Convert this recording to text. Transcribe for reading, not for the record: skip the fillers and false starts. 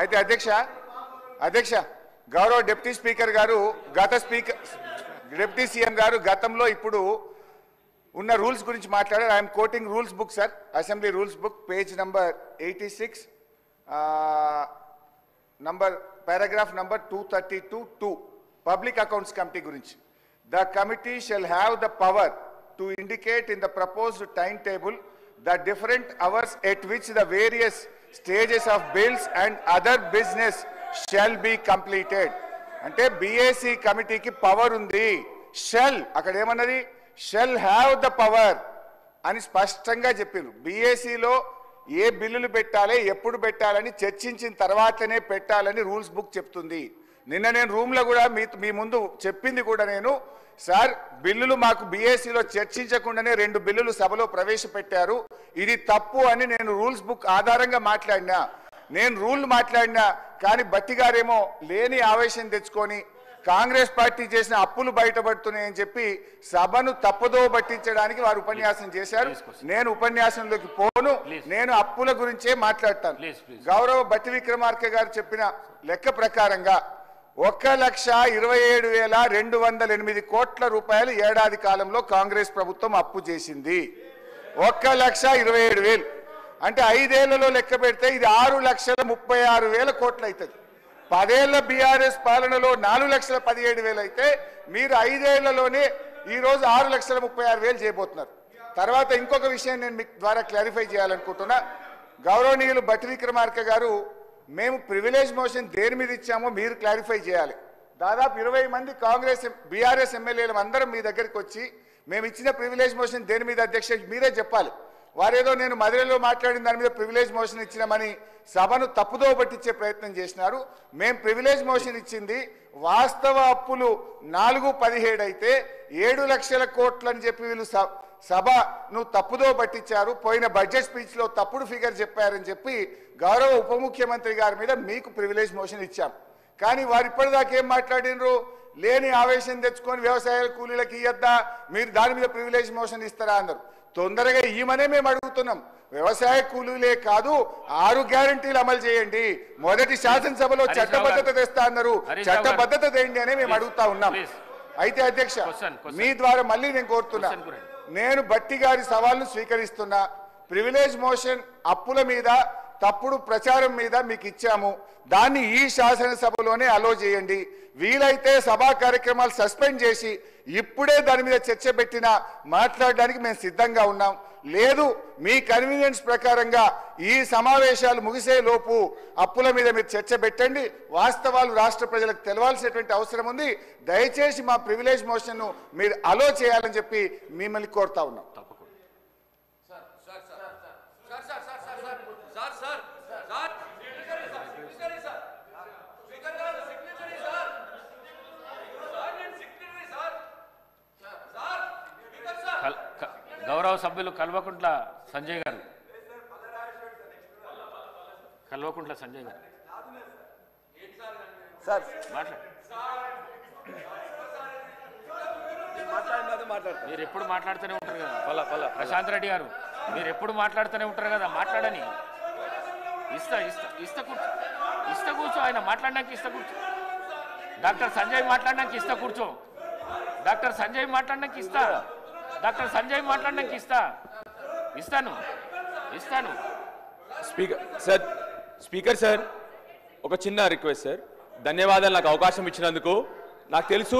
అయితే అధ్యక్ష గౌరవ డిప్యూటీ స్పీకర్ గారు డిప్యూటీ సీఎం గారు గతంలో ఇప్పుడు ఉన్న రూల్స్ గురించి మాట్లాడారు. I'm quoting rules book sir, assembly rules book page number 86 paragraph number 232(2) public accounts committee గురించి. The committee shall have the power to indicate in the proposed time table the different hours at which the various stages of bills and other business shall be completed. అంటే BAC కమిటీకి power ఉంది. Shall అక్కడ ఏమన్నది, shell have the power అని స్పష్టంగా చెప్పిండ్రు. బీఏసీలో ఏ బిల్లులు పెట్టాలి, ఎప్పుడు పెట్టాలని చర్చించిన తర్వాతనే పెట్టాలని రూల్స్ బుక్ చెప్తుంది. నిన్న నేను రూమ్లో కూడా మీ ముందు చెప్పింది కూడా నేను, సార్ బిల్లులు మాకు బీఏసీలో చర్చించకుండానే 2 బిల్లులు సభలో ప్రవేశపెట్టారు, ఇది తప్పు అని నేను రూల్స్ బుక్ ఆధారంగా మాట్లాడినా. నేను రూల్ మాట్లాడినా కానీ బట్టి గారేమో లేని ఆవేశం తెచ్చుకొని కాంగ్రెస్ పార్టీ చేసిన అప్పులు బయటపడుతున్నాయని చెప్పి సభను తప్పుదో పట్టించడానికి వారు ఉపన్యాసం చేశారు. నేను ఉపన్యాసంలోకి పోను, నేను అప్పుల గురించే మాట్లాడతాను. గౌరవ బట్టి విక్రమార్క గారు చెప్పిన లెక్క ప్రకారంగా 1,27,208 కోట్ల రూపాయలు ఏడాది కాలంలో కాంగ్రెస్ ప్రభుత్వం అప్పు చేసింది. 1,27,000 అంటే 5 ఏళ్లలో లెక్క పెడితే ఇది 6,36,000 కోట్లు అవుతుంది. 10 ఏళ్ల బీఆర్ఎస్ పాలనలో 4,17,000 అయితే మీరు 5 ఏళ్లలోనే ఈరోజు 6,36,000 చేయబోతున్నారు. తర్వాత ఇంకొక విషయం నేను మీకు ద్వారా క్లారిఫై చేయాలనుకుంటున్నా. గౌరవనీయులు బట్టి విక్రమార్క గారు, మేము ప్రివిలేజ్ మోషన్ దేని మీద ఇచ్చామో మీరు క్లారిఫై చేయాలి. దాదాపు 20 మంది కాంగ్రెస్ బీఆర్ఎస్ ఎమ్మెల్యేలు అందరం మీ దగ్గరికి వచ్చి మేము ఇచ్చిన ప్రివిలేజ్ మోషన్ దేని మీద అధ్యక్ష మీరే చెప్పాలి. వారేదో నేను మధురలో మాట్లాడిన దాని మీద ప్రివిలేజ్ మోషన్ ఇచ్చినామని సభను తప్పుదో పట్టించే ప్రయత్నం చేసినారు. మేము ప్రివిలేజ్ మోషన్ ఇచ్చింది వాస్తవ అప్పులు 4,17 అయితే 7 లక్షల కోట్లు అని చెప్పి వీళ్ళు సభను తప్పుదో పట్టించారు. పోయిన బడ్జెట్ స్పీచ్లో తప్పుడు ఫిగర్ చెప్పారని చెప్పి గౌరవ ఉప ముఖ్యమంత్రి గారి మీద మీకు ప్రివిలేజ్ మోషన్ ఇచ్చాం. కానీ వారు ఇప్పటిదాకా ఏం మాట్లాడినరు, లేని ఆవేశం తెచ్చుకొని వ్యవసాయ కూలీలకు ఇయ్యద్దా, మీరు దాని మీద ప్రివిలేజ్ మోషన్ ఇస్తారా అన్నారు. తొందరగా ఈమనే మేము అడుగుతున్నాం. వ్యవసాయ కూలీలే కాదు 6 గ్యారంటీలు అమలు చేయండి. మొదటి శాసనసభలో చట్టబద్ధత తెస్తా అన్నారు, చట్టబద్ధత తేండి అని మేము అడుగుతా ఉన్నాం. అయితే అధ్యక్ష మీ ద్వారా మళ్ళీ నేను కోరుతున్నా, నేను బట్టి గారి సవాల్ను స్వీకరిస్తున్నా. ప్రివిలేజ్ మోషన్ అప్పుల మీద తప్పుడు ప్రచారం మీద మీకు ఇచ్చాము, దాన్ని ఈ శాసనసభలోనే అలో చేయండి. వీలైతే సభా కార్యక్రమాలు సస్పెండ్ చేసి ఇప్పుడే దాని మీద చర్చ పెట్టినా మాట్లాడడానికి మేము సిద్ధంగా ఉన్నాం. లేదు మీ కన్వీనియన్స్ ప్రకారంగా ఈ సమావేశాలు ముగిసే లోపు అప్పుల మీద మీరు చర్చ పెట్టండి. వాస్తవాలు రాష్ట్ర ప్రజలకు తెలవాల్సినటువంటి అవసరం ఉంది. దయచేసి మా ప్రివిలేజ్ మోషన్ను మీరు అలో చేయాలని చెప్పి మిమ్మల్ని కోరుతా ఉన్నాం. గౌరవ సభ్యులు కల్వకుంట్ల సంజయ్ గారు సార్ మీరు ఎప్పుడు మాట్లాడుతూనే ఉంటారు కదా. ప్రశాంత్ రెడ్డి గారు మీరు ఎప్పుడు మాట్లాడుతూనే ఉంటారు కదా, మాట్లాడని. ఇస్తా కూర్చో, ఆయన మాట్లాడడానికి ఇస్తా కూర్చో. డాక్టర్ సంజయ్ మాట్లాడడానికి ఇస్తా కూర్చో. డాక్టర్ సంజయ్ మాట్లాడడానికి ఇస్తా. డాక్టర్ సంజయ్ మాట్లాడడానికి ఇస్తాను. స్పీకర్ సార్, ఒక చిన్న రిక్వెస్ట్ సార్. ధన్యవాదాలు నాకు అవకాశం ఇచ్చినందుకు. నాకు తెలుసు